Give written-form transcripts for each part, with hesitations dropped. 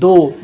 2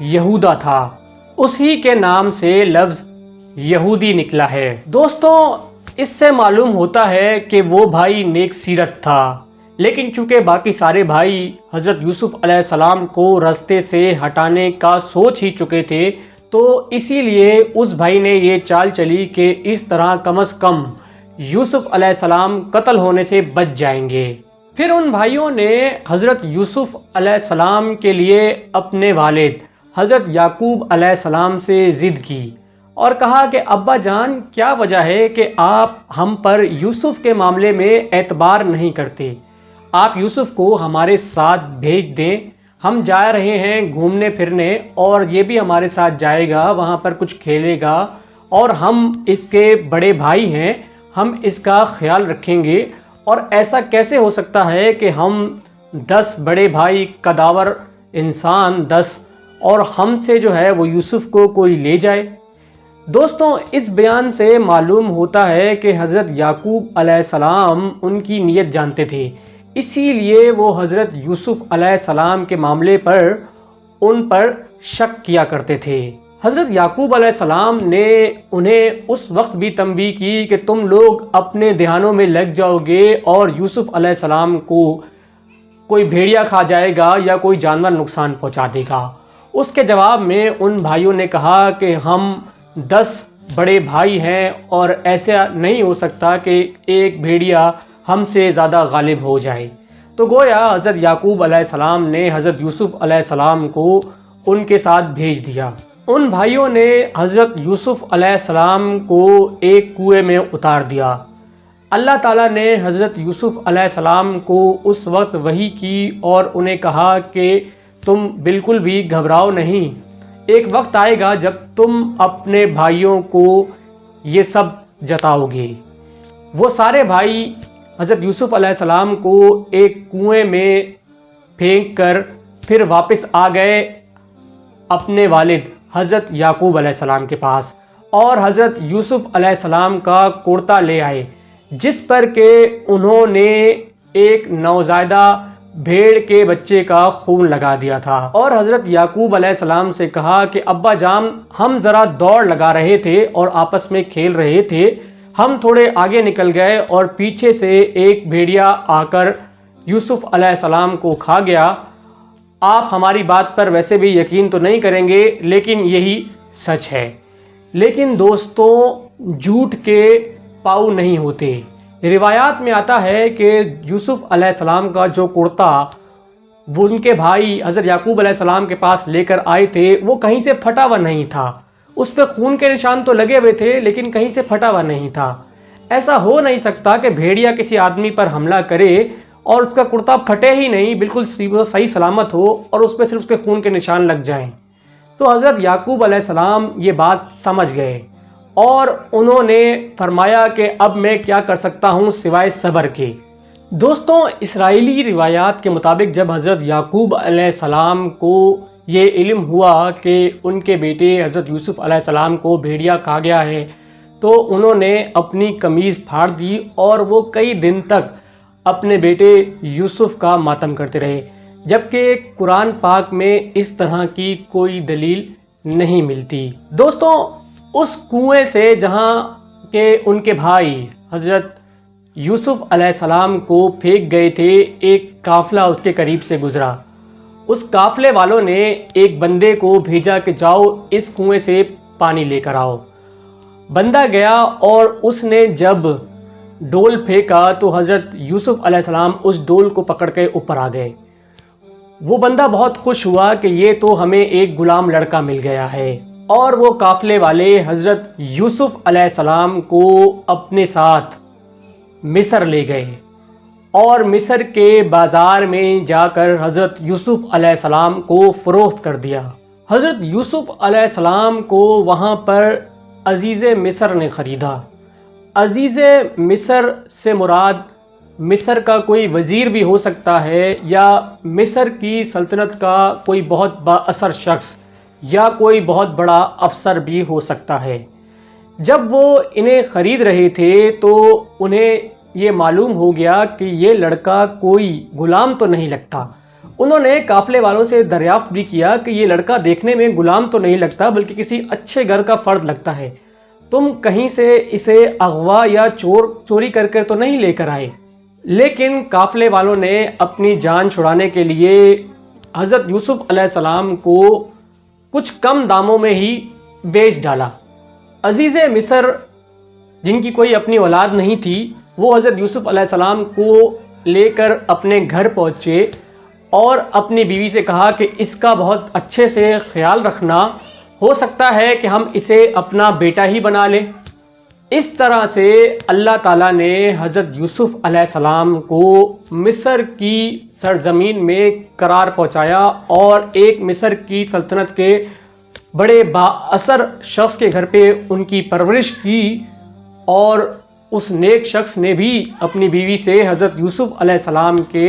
یہودا تھا، اسی کے نام سے لفظ یہودی نکلا ہے۔ دوستوں، اس سے معلوم ہوتا ہے کہ وہ بھائی نیک سیرت تھا، لیکن چونکہ باقی سارے بھائی حضرت یوسف علیہ السلام کو راستے سے ہٹانے کا سوچ ہی چکے تھے، تو اسی لیے اس بھائی نے یہ چال چلی کہ اس طرح کم از کم یوسف علیہ السلام قتل ہونے سے بچ جائیں گے۔ پھر ان بھائیوں نے حضرت یوسف علیہ السلام کے لیے اپنے والد حضرت یعقوب علیہ السلام سے ضد کی اور کہا کہ ابا جان، کیا وجہ ہے کہ آپ ہم پر یوسف کے معاملے میں اعتبار نہیں کرتے؟ آپ یوسف کو ہمارے ساتھ بھیج دیں، ہم جا رہے ہیں گھومنے پھرنے، اور یہ بھی ہمارے ساتھ جائے گا، وہاں پر کچھ کھیلے گا، اور ہم اس کے بڑے بھائی ہیں، ہم اس کا خیال رکھیں گے۔ اور ایسا کیسے ہو سکتا ہے کہ ہم 10 بڑے بھائی قداور انسان 10، اور ہم سے جو ہے وہ یوسف کو کوئی لے جائے؟ دوستوں، اس بیان سے معلوم ہوتا ہے کہ حضرت یعقوب علیہ السلام ان کی نیت جانتے تھے، اسی لیے وہ حضرت یوسف علیہ السلام کے معاملے پر ان پر شک کیا کرتے تھے۔ حضرت یعقوب علیہ السلام نے انہیں اس وقت بھی تنبیہ کی کہ تم لوگ اپنے دھیانوں میں لگ جاؤ گے اور یوسف علیہ السلام کو کوئی بھیڑیا کھا جائے گا یا کوئی جانور نقصان پہنچا دے گا۔ اس کے جواب میں ان بھائیوں نے کہا کہ ہم 10 بڑے بھائی ہیں اور ایسا نہیں ہو سکتا کہ ایک بھیڑیا ہم سے زیادہ غالب ہو جائے۔ تو گویا حضرت یعقوب علیہ السلام نے حضرت یوسف علیہ السلام کو ان کے ساتھ بھیج دیا۔ ان بھائیوں نے حضرت یوسف علیہ السلام کو ایک کنویں میں اتار دیا۔ اللہ تعالیٰ نے حضرت یوسف علیہ السلام کو اس وقت وحی کی اور انہیں کہا کہ تم بالکل بھی گھبراؤ نہیں، ایک وقت آئے گا جب تم اپنے بھائیوں کو یہ سب جتاؤ گے۔ وہ سارے بھائی حضرت یوسف علیہ السلام کو ایک کنویں میں پھینک کر پھر واپس آ گئے اپنے والد حضرت یعقوب علیہ السلام کے پاس، اور حضرت یوسف علیہ السلام کا کرتا لے آئے، جس پر کہ انہوں نے ایک نوزائیدہ بھیڑ کے بچے کا خون لگا دیا تھا، اور حضرت یعقوب علیہ السلام سے کہا کہ ابا جان، ہم ذرا دوڑ لگا رہے تھے اور آپس میں کھیل رہے تھے، ہم تھوڑے آگے نکل گئے اور پیچھے سے ایک بھیڑیا آ کر یوسف علیہ السلام کو کھا گیا۔ آپ ہماری بات پر ویسے بھی یقین تو نہیں کریں گے، لیکن یہی سچ ہے۔ لیکن دوستوں، جھوٹ کے پاؤ نہیں ہوتے۔ روایات میں آتا ہے کہ یوسف علیہ السلام کا جو کرتا وہ ان کے بھائی حضرت یعقوب علیہ السلام کے پاس لے کر آئے تھے، وہ کہیں سے پھٹا ہوا نہیں تھا۔ اس پہ خون کے نشان تو لگے ہوئے تھے، لیکن کہیں سے پھٹا ہوا نہیں تھا۔ ایسا ہو نہیں سکتا کہ بھیڑیا کسی آدمی پر حملہ کرے اور اس کا کرتا پھٹے ہی نہیں، بالکل صحیح سلامت ہو، اور اس پہ صرف اس کے خون کے نشان لگ جائیں۔ تو حضرت یعقوب علیہ السلام یہ بات سمجھ گئے اور انہوں نے فرمایا کہ اب میں کیا کر سکتا ہوں سوائے صبر کے۔ دوستوں، اسرائیلی روایات کے مطابق جب حضرت یعقوب علیہ السلام کو یہ علم ہوا کہ ان کے بیٹے حضرت یوسف علیہ السلام کو بھیڑیا کھا گیا ہے، تو انہوں نے اپنی قمیض پھاڑ دی اور وہ کئی دن تک اپنے بیٹے یوسف کا ماتم کرتے رہے، جبکہ قرآن پاک میں اس طرح کی کوئی دلیل نہیں ملتی۔ دوستوں، اس کنویں سے جہاں کہ ان کے بھائی حضرت یوسف علیہ السلام کو پھینک گئے تھے، ایک قافلہ اس کے قریب سے گزرا۔ اس قافلے والوں نے ایک بندے کو بھیجا کہ جاؤ اس کنویں سے پانی لے کر آؤ۔ بندہ گیا اور اس نے جب ڈول پھینکا تو حضرت یوسف علیہ السلام اس ڈول کو پکڑ کے اوپر آ گئے۔ وہ بندہ بہت خوش ہوا کہ یہ تو ہمیں ایک غلام لڑکا مل گیا ہے، اور وہ قافلے والے حضرت یوسف علیہ السلام کو اپنے ساتھ مصر لے گئے اور مصر کے بازار میں جا کر حضرت یوسف علیہ السلام کو فروخت کر دیا۔ حضرت یوسف علیہ السلام کو وہاں پر عزیز مصر نے خریدا۔ عزیز مصر سے مراد مصر کا کوئی وزیر بھی ہو سکتا ہے، یا مصر کی سلطنت کا کوئی بہت با اثر شخص، یا کوئی بہت بڑا افسر بھی ہو سکتا ہے۔ جب وہ انہیں خرید رہے تھے تو انہیں یہ معلوم ہو گیا کہ یہ لڑکا کوئی غلام تو نہیں لگتا۔ انہوں نے قافلے والوں سے دریافت بھی کیا کہ یہ لڑکا دیکھنے میں غلام تو نہیں لگتا بلکہ کسی اچھے گھر کا فرد لگتا ہے، تم کہیں سے اسے اغوا یا چوری کر کے تو نہیں لے کر آئے؟ لیکن قافلے والوں نے اپنی جان چھڑانے کے لیے حضرت یوسف علیہ السلام کو کچھ کم داموں میں ہی بیچ ڈالا۔ عزیز مصر جن کی کوئی اپنی اولاد نہیں تھی، وہ حضرت یوسف علیہ السلام کو لے کر اپنے گھر پہنچے اور اپنی بیوی سے کہا کہ اس کا بہت اچھے سے خیال رکھنا، ہو سکتا ہے کہ ہم اسے اپنا بیٹا ہی بنا لیں۔ اس طرح سے اللہ تعالیٰ نے حضرت یوسف علیہ السلام کو مصر کی سرزمین میں قرار پہنچایا اور ایک مصر کی سلطنت کے بڑے با اثر شخص کے گھر پہ ان کی پرورش کی، اور اس نیک شخص نے بھی اپنی بیوی سے حضرت یوسف علیہ السلام کے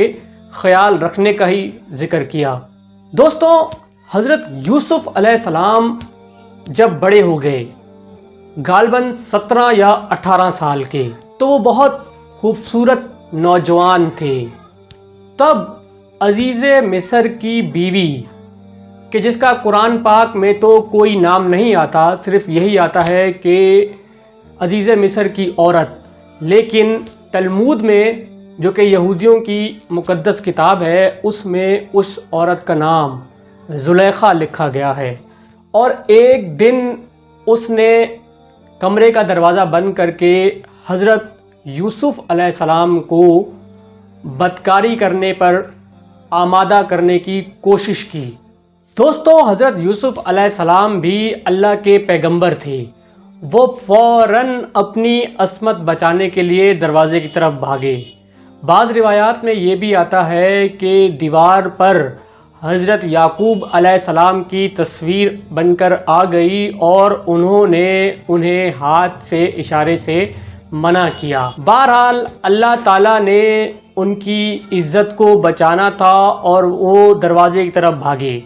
خیال رکھنے کا ہی ذکر کیا۔ دوستوں، حضرت یوسف علیہ السلام جب بڑے ہو گئے، غالباً 17 یا 18 سال کے، تو وہ بہت خوبصورت نوجوان تھے۔ تب عزیز مصر کی بیوی، کہ جس کا قرآن پاک میں تو کوئی نام نہیں آتا، صرف یہی آتا ہے کہ عزیز مصر کی عورت، لیکن تلمود میں جو کہ یہودیوں کی مقدس کتاب ہے، اس میں اس عورت کا نام زلیخا لکھا گیا ہے۔ اور ایک دن اس نے کمرے کا دروازہ بند کر کے حضرت یوسف علیہ السلام کو بدکاری کرنے پر آمادہ کرنے کی کوشش کی۔ دوستوں، حضرت یوسف علیہ السلام بھی اللہ کے پیغمبر تھے۔ وہ فوراً اپنی عصمت بچانے کے لیے دروازے کی طرف بھاگے۔ بعض روایات میں یہ بھی آتا ہے کہ دیوار پر حضرت یعقوب علیہ السلام کی تصویر بن کر آ گئی اور انہوں نے انہیں ہاتھ سے اشارے سے منع کیا۔ بہرحال اللہ تعالیٰ نے ان کی عزت کو بچانا تھا اور وہ دروازے کی طرف بھاگے،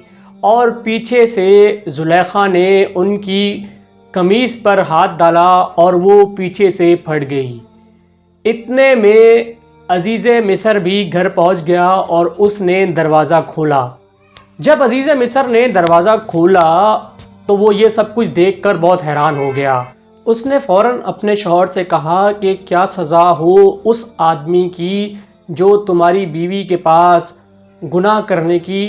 اور پیچھے سے زلیخا نے ان کی قمیص پر ہاتھ ڈالا اور وہ پیچھے سے پھٹ گئی۔ اتنے میں عزیز مصر بھی گھر پہنچ گیا اور اس نے دروازہ کھولا۔ جب عزیز مصر نے دروازہ کھولا تو وہ یہ سب کچھ دیکھ کر بہت حیران ہو گیا۔ اس نے فوراً اپنے شوہر سے کہا کہ کیا سزا ہو اس آدمی کی جو تمہاری بیوی کے پاس گناہ کرنے کی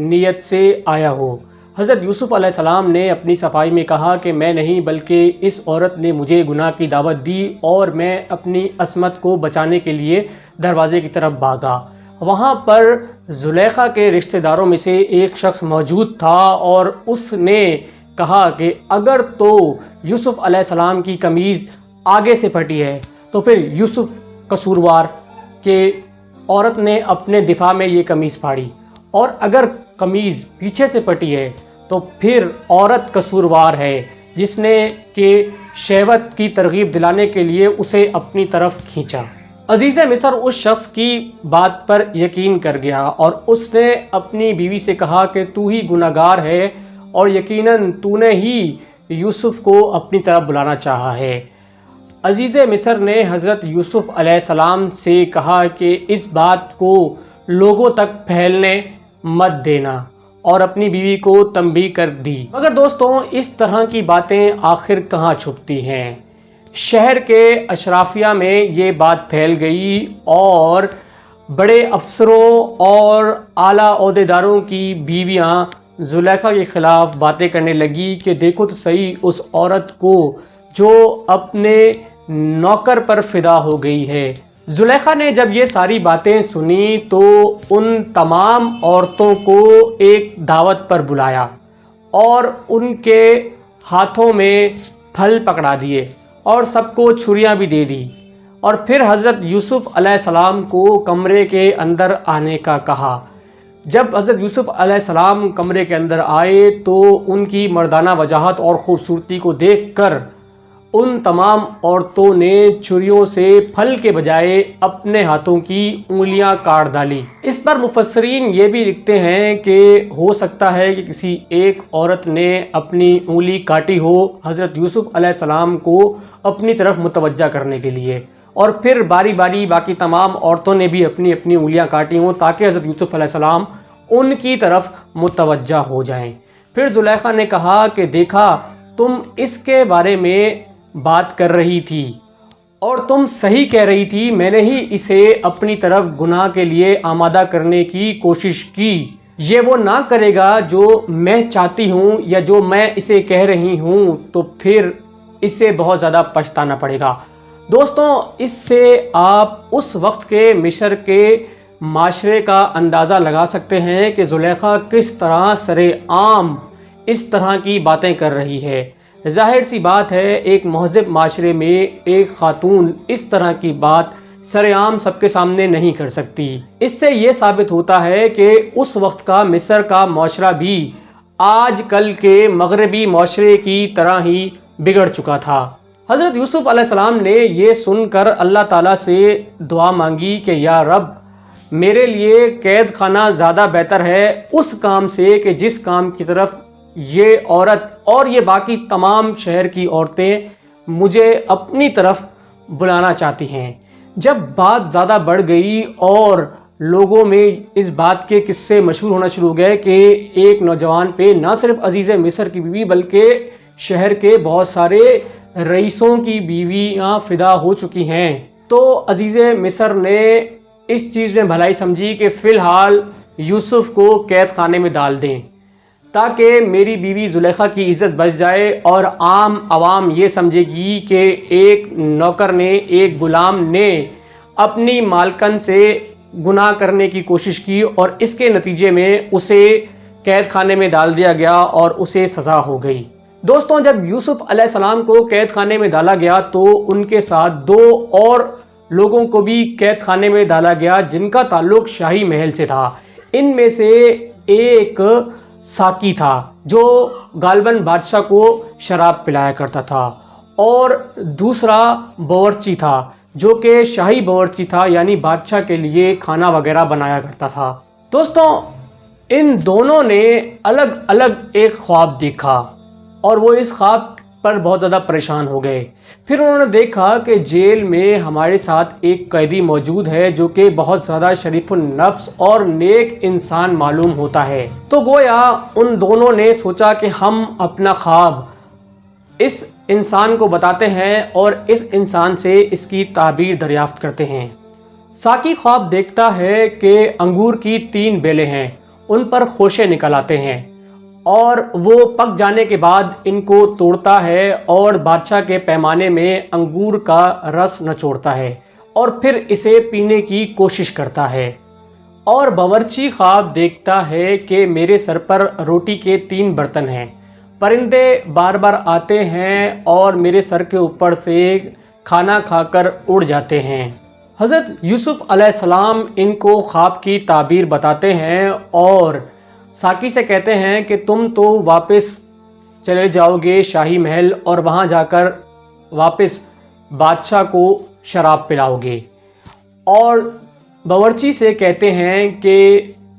نیت سے آیا ہو۔ حضرت یوسف علیہ السلام نے اپنی صفائی میں کہا کہ میں نہیں، بلکہ اس عورت نے مجھے گناہ کی دعوت دی اور میں اپنی عصمت کو بچانے کے لیے دروازے کی طرف بھاگا۔ وہاں پر زلیخا کے رشتہ داروں میں سے ایک شخص موجود تھا اور اس نے کہا کہ اگر تو یوسف علیہ السلام کی قمیض آگے سے پھٹی ہے تو پھر یوسف قصوروار، کہ عورت نے اپنے دفاع میں یہ قمیض پھاڑی، اور اگر قمیض پیچھے سے پھٹی ہے تو پھر عورت قصوروار ہے جس نے کہ شہوت کی ترغیب دلانے کے لیے اسے اپنی طرف کھینچا۔ عزیز مصر اس شخص کی بات پر یقین کر گیا اور اس نے اپنی بیوی سے کہا کہ تو ہی گناہگار ہے اور یقیناً تو نے ہی یوسف کو اپنی طرف بلانا چاہا ہے۔ عزیز مصر نے حضرت یوسف علیہ السلام سے کہا کہ اس بات کو لوگوں تک پھیلنے مت دینا، اور اپنی بیوی کو تنبیہ کر دی۔ مگر دوستوں، اس طرح کی باتیں آخر کہاں چھپتی ہیں؟ شہر کے اشرافیہ میں یہ بات پھیل گئی اور بڑے افسروں اور اعلیٰ عہدیداروں کی بیویاں زلیخا کے خلاف باتیں کرنے لگی کہ دیکھو تو صحیح اس عورت کو جو اپنے نوکر پر فدا ہو گئی ہے۔ زلیخا نے جب یہ ساری باتیں سنی تو ان تمام عورتوں کو ایک دعوت پر بلایا اور ان کے ہاتھوں میں پھل پکڑا دیے اور سب کو چھریاں بھی دے دی، اور پھر حضرت یوسف علیہ السلام کو کمرے کے اندر آنے کا کہا۔ جب حضرت یوسف علیہ السلام کمرے کے اندر آئے تو ان کی مردانہ وجاہت اور خوبصورتی کو دیکھ کر ان تمام عورتوں نے چھریوں سے پھل کے بجائے اپنے ہاتھوں کی انگلیاں کاٹ ڈالی۔ اس پر مفسرین یہ بھی لکھتے ہیں کہ ہو سکتا ہے کہ کسی ایک عورت نے اپنی انگلی کاٹی ہو حضرت یوسف علیہ السلام کو اپنی طرف متوجہ کرنے کے لیے، اور پھر باری باری باقی تمام عورتوں نے بھی اپنی اپنی انگلیاں کاٹی ہوں تاکہ حضرت یوسف علیہ السلام ان کی طرف متوجہ ہو جائیں۔ پھر زلیخا نے کہا کہ دیکھا تم اس کے بارے میں بات کر رہی تھی اور تم صحیح کہہ رہی تھی، میں نے ہی اسے اپنی طرف گناہ کے لیے آمادہ کرنے کی کوشش کی۔ یہ وہ نہ کرے گا جو میں چاہتی ہوں یا جو میں اسے کہہ رہی ہوں تو پھر اسے بہت زیادہ پچھتانا پڑے گا۔ دوستوں، اس سے آپ اس وقت کے مصر کے معاشرے کا اندازہ لگا سکتے ہیں کہ زلیخا کس طرح سر عام اس طرح کی باتیں کر رہی ہے۔ ظاہر سی بات ہے ایک مہذب معاشرے میں ایک خاتون اس طرح کی بات سر عام سب کے سامنے نہیں کر سکتی۔ اس سے یہ ثابت ہوتا ہے کہ اس وقت کا مصر کا معاشرہ بھی آج کل کے مغربی معاشرے کی طرح ہی بگڑ چکا تھا۔ حضرت یوسف علیہ السلام نے یہ سن کر اللہ تعالیٰ سے دعا مانگی کہ یا رب، میرے لیے قید خانہ زیادہ بہتر ہے اس کام سے کہ جس کام کی طرف یہ عورت اور یہ باقی تمام شہر کی عورتیں مجھے اپنی طرف بلانا چاہتی ہیں۔ جب بات زیادہ بڑھ گئی اور لوگوں میں اس بات کے قصے مشہور ہونا شروع ہو گئے کہ ایک نوجوان پہ نہ صرف عزیز مصر کی بیوی بلکہ شہر کے بہت سارے رئیسوں کی بیویاں فدا ہو چکی ہیں، تو عزیز مصر نے اس چیز میں بھلائی سمجھی کہ فی الحال یوسف کو قید خانے میں ڈال دیں تاکہ میری بیوی زلیخا کی عزت بچ جائے اور عام عوام یہ سمجھے گی کہ ایک نوکر نے، ایک غلام نے اپنی مالکن سے گناہ کرنے کی کوشش کی اور اس کے نتیجے میں اسے قید خانے میں ڈال دیا گیا اور اسے سزا ہو گئی۔ دوستوں، جب یوسف علیہ السلام کو قید خانے میں ڈالا گیا تو ان کے ساتھ دو اور لوگوں کو بھی قید خانے میں ڈالا گیا جن کا تعلق شاہی محل سے تھا۔ ان میں سے ایک ساقی تھا جو غالباً بادشاہ کو شراب پلایا کرتا تھا اور دوسرا باورچی تھا جو کہ شاہی باورچی تھا، یعنی بادشاہ کے لیے کھانا وغیرہ بنایا کرتا تھا۔ دوستوں، ان دونوں نے الگ الگ ایک خواب دیکھا اور وہ اس خواب پر بہت زیادہ پریشان ہو گئے۔ پھر انہوں نے دیکھا کہ جیل میں ہمارے ساتھ ایک قیدی موجود ہے جو کہ بہت زیادہ شریف النفس اور نیک انسان معلوم ہوتا ہے، تو گویا ان دونوں نے سوچا کہ ہم اپنا خواب اس انسان کو بتاتے ہیں اور اس انسان سے اس کی تعبیر دریافت کرتے ہیں۔ ساقی خواب دیکھتا ہے کہ انگور کی 3 بیلیں ہیں، ان پر خوشے نکل آتے ہیں اور وہ پک جانے کے بعد ان کو توڑتا ہے اور بادشاہ کے پیمانے میں انگور کا رس نچوڑتا ہے اور پھر اسے پینے کی کوشش کرتا ہے۔ اور باورچی خواب دیکھتا ہے کہ میرے سر پر روٹی کے 3 برتن ہیں، پرندے بار بار آتے ہیں اور میرے سر کے اوپر سے کھانا کھا کر اڑ جاتے ہیں۔ حضرت یوسف علیہ السلام ان کو خواب کی تعبیر بتاتے ہیں اور ساقی سے کہتے ہیں کہ تم تو واپس چلے جاؤ گے شاہی محل اور وہاں جا کر واپس بادشاہ کو شراب پلاؤ گے، اور باورچی سے کہتے ہیں کہ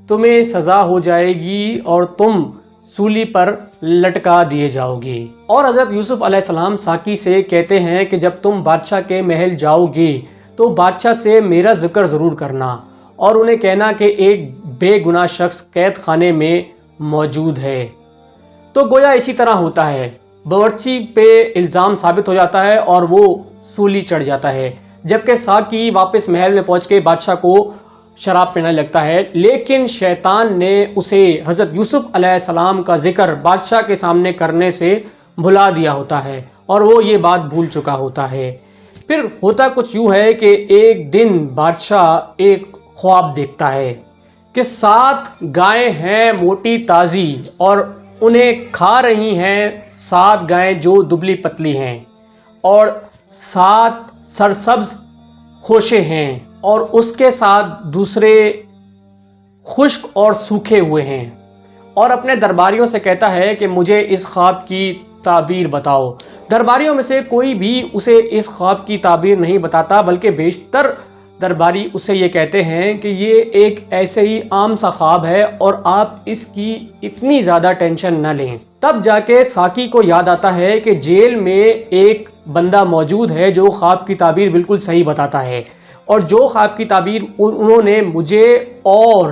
تمہیں سزا ہو جائے گی اور تم سولی پر لٹکا دیے جاؤ گے۔ اور حضرت یوسف علیہ السلام ساقی سے کہتے ہیں کہ جب تم بادشاہ کے محل جاؤ گے تو بادشاہ سے میرا ذکر ضرور کرنا اور انہیں کہنا کہ ایک بے گناہ شخص قید خانے میں موجود ہے۔ تو گویا اسی طرح ہوتا ہے، باورچی پہ الزام ثابت ہو جاتا ہے اور وہ سولی چڑھ جاتا ہے، جبکہ ساقی واپس محل میں پہنچ کے بادشاہ کو شراب پینے لگتا ہے، لیکن شیطان نے اسے حضرت یوسف علیہ السلام کا ذکر بادشاہ کے سامنے کرنے سے بھلا دیا ہوتا ہے اور وہ یہ بات بھول چکا ہوتا ہے۔ پھر ہوتا کچھ یوں ہے کہ ایک دن بادشاہ ایک خواب دیکھتا ہے کہ 7 گائیں ہیں موٹی تازی اور انہیں کھا رہی ہیں 7 گائیں جو دبلی پتلی ہیں، اور 7 سرسبز خوشے ہیں اور اس کے ساتھ دوسرے خشک اور سوکھے ہوئے ہیں، اور اپنے درباریوں سے کہتا ہے کہ مجھے اس خواب کی تعبیر بتاؤ۔ درباریوں میں سے کوئی بھی اسے اس خواب کی تعبیر نہیں بتاتا، بلکہ بیشتر درباری اسے یہ کہتے ہیں کہ یہ ایک ایسے ہی عام سا خواب ہے اور آپ اس کی اتنی زیادہ ٹینشن نہ لیں۔ تب جا کے ساقی کو یاد آتا ہے کہ جیل میں ایک بندہ موجود ہے جو خواب کی تعبیر بالکل صحیح بتاتا ہے، اور جو خواب کی تعبیر انہوں نے مجھے اور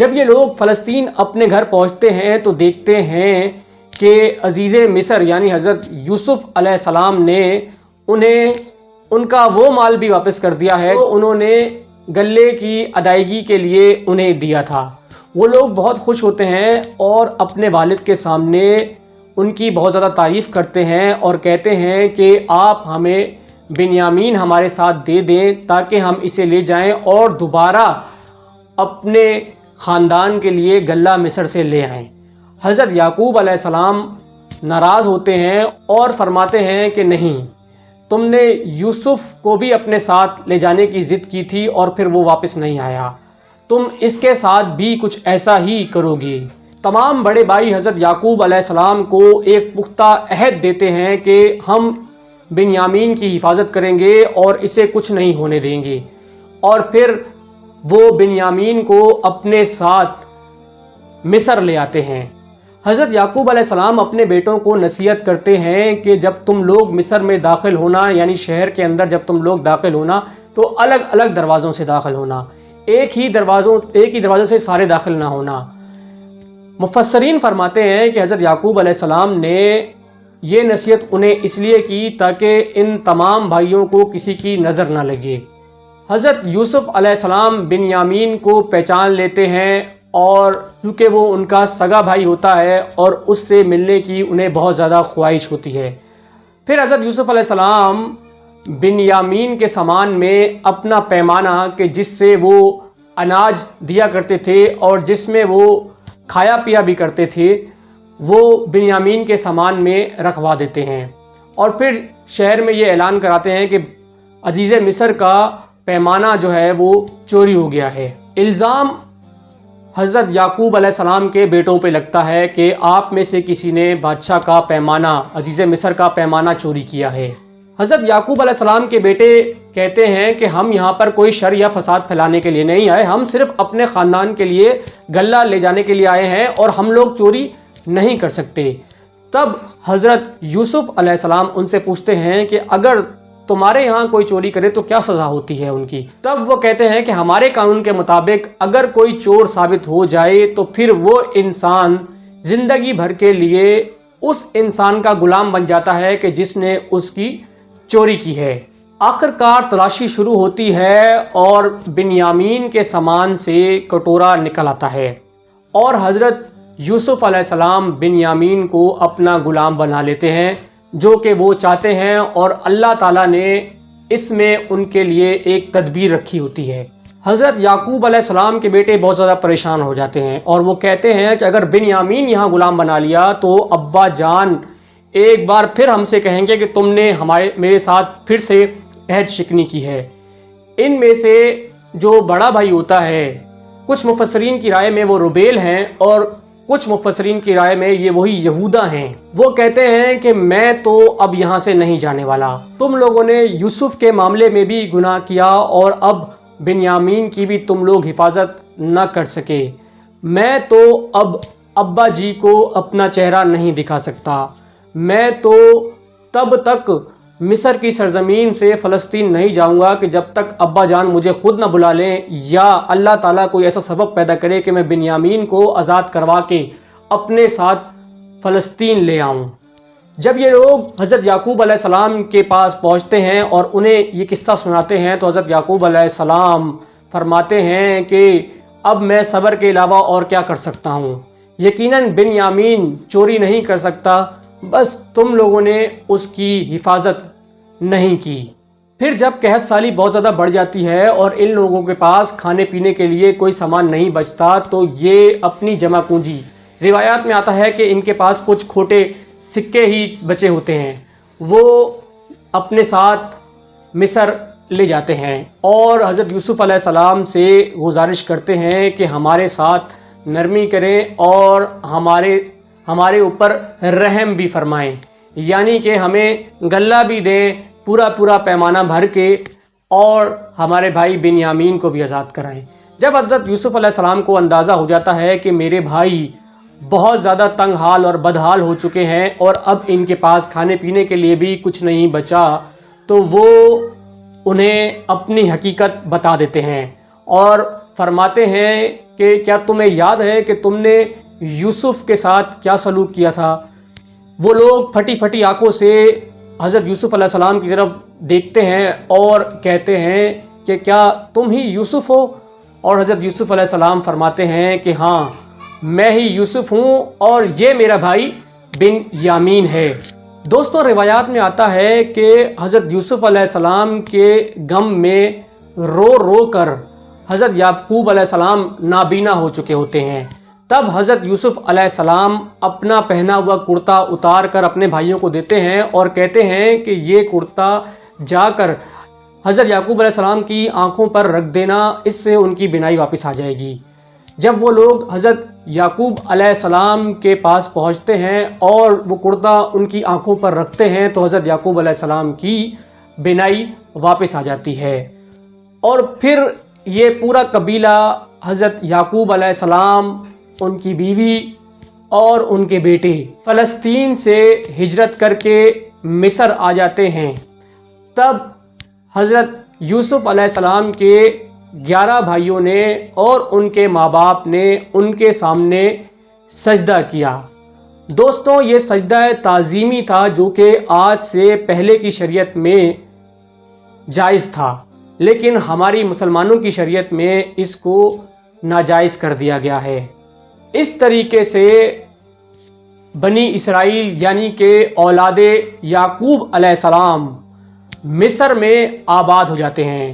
جب یہ لوگ فلسطین اپنے گھر پہنچتے ہیں تو دیکھتے ہیں کہ عزیز مصر یعنی حضرت یوسف علیہ السلام نے انہیں ان کا وہ مال بھی واپس کر دیا ہے جو انہوں نے گلے کی ادائیگی کے لیے انہیں دیا تھا۔ وہ لوگ بہت خوش ہوتے ہیں اور اپنے والد کے سامنے ان کی بہت زیادہ تعریف کرتے ہیں اور کہتے ہیں کہ آپ ہمیں بنیامین ہمارے ساتھ دے دیں تاکہ ہم اسے لے جائیں اور دوبارہ اپنے خاندان کے لیے گلہ مصر سے لے آئیں۔ حضرت یعقوب علیہ السلام ناراض ہوتے ہیں اور فرماتے ہیں کہ نہیں، تم نے یوسف کو بھی اپنے ساتھ لے جانے کی ضد کی تھی اور پھر وہ واپس نہیں آیا، تم اس کے ساتھ بھی کچھ ایسا ہی کرو گے۔ تمام بڑے بھائی حضرت یعقوب علیہ السلام کو ایک پختہ عہد دیتے ہیں کہ ہم بنیامین کی حفاظت کریں گے اور اسے کچھ نہیں ہونے دیں گے، اور پھر وہ بنیامین کو اپنے ساتھ مصر لے آتے ہیں۔ حضرت یعقوب علیہ السلام اپنے بیٹوں کو نصیحت کرتے ہیں کہ جب تم لوگ مصر میں داخل ہونا، یعنی شہر کے اندر جب تم لوگ داخل ہونا تو الگ الگ دروازوں سے داخل ہونا، ایک ہی دروازے سے سارے داخل نہ ہونا۔ مفسرین فرماتے ہیں کہ حضرت یعقوب علیہ السلام نے یہ نصیحت انہیں اس لیے کی تاکہ ان تمام بھائیوں کو کسی کی نظر نہ لگے۔ حضرت یوسف علیہ السلام بنیامین کو پہچان لیتے ہیں اور کیونکہ وہ ان کا سگا بھائی ہوتا ہے اور اس سے ملنے کی انہیں بہت زیادہ خواہش ہوتی ہے۔ پھر حضرت یوسف علیہ السلام بنیامین کے سامان میں اپنا پیمانہ کہ جس سے وہ اناج دیا کرتے تھے اور جس میں وہ کھایا پیا بھی کرتے تھے، وہ بنیامین کے سامان میں رکھوا دیتے ہیں، اور پھر شہر میں یہ اعلان کراتے ہیں کہ عزیز مصر کا پیمانہ جو ہے وہ چوری ہو گیا ہے۔ الزام حضرت یعقوب علیہ السلام کے بیٹوں پہ لگتا ہے کہ آپ میں سے کسی نے بادشاہ کا پیمانہ، عزیز مصر کا پیمانہ چوری کیا ہے۔ حضرت یعقوب علیہ السلام کے بیٹے کہتے ہیں کہ ہم یہاں پر کوئی شر یا فساد پھیلانے کے لیے نہیں آئے، ہم صرف اپنے خاندان کے لیے گلہ لے جانے کے لیے آئے ہیں اور ہم لوگ چوری نہیں کر سکتے۔ تب حضرت یوسف علیہ السلام ان سے پوچھتے ہیں کہ اگر تمہارے یہاں کوئی چوری کرے تو کیا سزا ہوتی ہے ان کی؟ تب وہ کہتے ہیں کہ ہمارے قانون کے مطابق اگر کوئی چور ثابت ہو جائے تو پھر وہ انسان زندگی بھر کے لیے اس انسان کا غلام بن جاتا ہے کہ جس نے اس کی چوری کی ہے۔ آخر کار تلاشی شروع ہوتی ہے اور بنیامین کے سامان سے کٹورا نکل آتا ہے اور حضرت یوسف علیہ السلام بنیامین کو اپنا غلام بنا لیتے ہیں، جو کہ وہ چاہتے ہیں، اور اللہ تعالیٰ نے اس میں ان کے لیے ایک تدبیر رکھی ہوتی ہے۔ حضرت یعقوب علیہ السلام کے بیٹے بہت زیادہ پریشان ہو جاتے ہیں اور وہ کہتے ہیں کہ اگر بنیامین یہاں غلام بنا لیا تو ابا جان ایک بار پھر ہم سے کہیں گے کہ تم نے میرے ساتھ پھر سے عہد شکنی کی ہے۔ ان میں سے جو بڑا بھائی ہوتا ہے، کچھ مفسرین کی رائے میں وہ روبیل ہیں اور کچھ مفسرین کی رائے میں یہ وہی یہودا ہیں، وہ کہتے ہیں کہ میں تو اب یہاں سے نہیں جانے والا، تم لوگوں نے یوسف کے معاملے میں بھی گناہ کیا اور اب بنیامین کی بھی تم لوگ حفاظت نہ کر سکے، میں تو اب ابا جی کو اپنا چہرہ نہیں دکھا سکتا، میں تو تب تک مصر کی سرزمین سے فلسطین نہیں جاؤں گا کہ جب تک ابا جان مجھے خود نہ بلا لیں یا اللہ تعالیٰ کوئی ایسا سبب پیدا کرے کہ میں بنیامین کو آزاد کروا کے اپنے ساتھ فلسطین لے آؤں۔ جب یہ لوگ حضرت یعقوب علیہ السلام کے پاس پہنچتے ہیں اور انہیں یہ قصہ سناتے ہیں تو حضرت یعقوب علیہ السلام فرماتے ہیں کہ اب میں صبر کے علاوہ اور کیا کر سکتا ہوں، یقیناً بنیامین چوری نہیں کر سکتا، بس تم لوگوں نے اس کی حفاظت نہیں کی۔ پھر جب قحط سالی بہت زیادہ بڑھ جاتی ہے اور ان لوگوں کے پاس کھانے پینے کے لیے کوئی سامان نہیں بچتا تو یہ اپنی جمع پونجی، روایات میں آتا ہے کہ ان کے پاس کچھ کھوٹے سکے ہی بچے ہوتے ہیں، وہ اپنے ساتھ مصر لے جاتے ہیں اور حضرت یوسف علیہ السلام سے گزارش کرتے ہیں کہ ہمارے ساتھ نرمی کریں اور ہمارے اوپر رحم بھی فرمائیں، یعنی کہ ہمیں غلہ بھی دیں پورا پیمانہ بھر کے، اور ہمارے بھائی بنیامین کو بھی آزاد کرائیں۔ جب حضرت یوسف علیہ السلام کو اندازہ ہو جاتا ہے کہ میرے بھائی بہت زیادہ تنگ حال اور بدحال ہو چکے ہیں اور اب ان کے پاس کھانے پینے کے لیے بھی کچھ نہیں بچا، تو وہ انہیں اپنی حقیقت بتا دیتے ہیں اور فرماتے ہیں کہ کیا تمہیں یاد ہے کہ تم نے یوسف کے ساتھ کیا سلوک کیا تھا؟ وہ لوگ پھٹی پھٹی آنکھوں سے حضرت یوسف علیہ السلام کی طرف دیکھتے ہیں اور کہتے ہیں کہ کیا تم ہی یوسف ہو؟ اور حضرت یوسف علیہ السلام فرماتے ہیں کہ ہاں میں ہی یوسف ہوں اور یہ میرا بھائی بن یامین ہے۔ دوستوں روایات میں آتا ہے کہ حضرت یوسف علیہ السلام کے غم میں رو رو کر حضرت یعقوب علیہ السلام نابینا ہو چکے ہوتے ہیں۔ تب حضرت یوسف علیہ السلام اپنا پہنا ہوا کرتا اتار کر اپنے بھائیوں کو دیتے ہیں اور کہتے ہیں کہ یہ کرتا جا کر حضرت یعقوب علیہ السلام کی آنکھوں پر رکھ دینا، اس سے ان کی بینائی واپس آ جائے گی۔ جب وہ لوگ حضرت یعقوب علیہ السلام کے پاس پہنچتے ہیں اور وہ کرتا ان کی آنکھوں پر رکھتے ہیں تو حضرت یعقوب علیہ السلام کی بینائی واپس آ جاتی ہے۔ اور پھر یہ پورا قبیلہ حضرت یعقوب علیہ السلام، ان کی بیوی اور ان کے بیٹے فلسطین سے ہجرت کر کے مصر آ جاتے ہیں۔ تب حضرت یوسف علیہ السلام کے 11 بھائیوں نے اور ان کے ماں باپ نے ان کے سامنے سجدہ کیا۔ دوستوں یہ سجدہ تعظیمی تھا جو کہ آج سے پہلے کی شریعت میں جائز تھا، لیکن ہماری مسلمانوں کی شریعت میں اس کو ناجائز کر دیا گیا ہے۔ اس طریقے سے بنی اسرائیل یعنی کہ اولاد یعقوب علیہ السلام مصر میں آباد ہو جاتے ہیں۔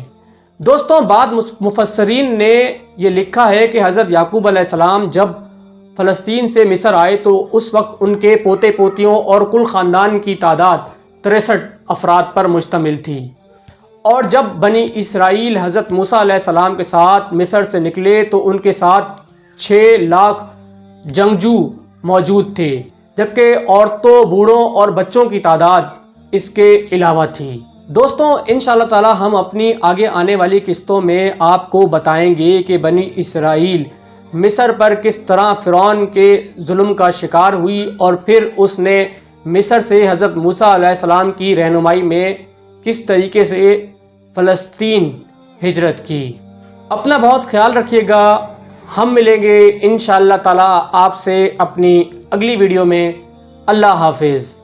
دوستوں بعد مفسرین نے یہ لکھا ہے کہ حضرت یعقوب علیہ السلام جب فلسطین سے مصر آئے تو اس وقت ان کے پوتے پوتیوں اور کل خاندان کی تعداد 63 افراد پر مشتمل تھی، اور جب بنی اسرائیل حضرت موسیٰ علیہ السلام کے ساتھ مصر سے نکلے تو ان کے ساتھ 6 لاکھ جنگجو موجود تھے، جبکہ عورتوں، بوڑھوں اور بچوں کی تعداد اس کے علاوہ تھی۔ دوستوں انشاءاللہ تعالی ہم اپنی آگے آنے والی قسطوں میں آپ کو بتائیں گے کہ بنی اسرائیل مصر پر کس طرح فرعون کے ظلم کا شکار ہوئی اور پھر اس نے مصر سے حضرت موسیٰ علیہ السلام کی رہنمائی میں کس طریقے سے فلسطین ہجرت کی۔ اپنا بہت خیال رکھیے گا، ہم ملیں گے انشاءاللہ تعالی آپ سے اپنی اگلی ویڈیو میں۔ اللہ حافظ۔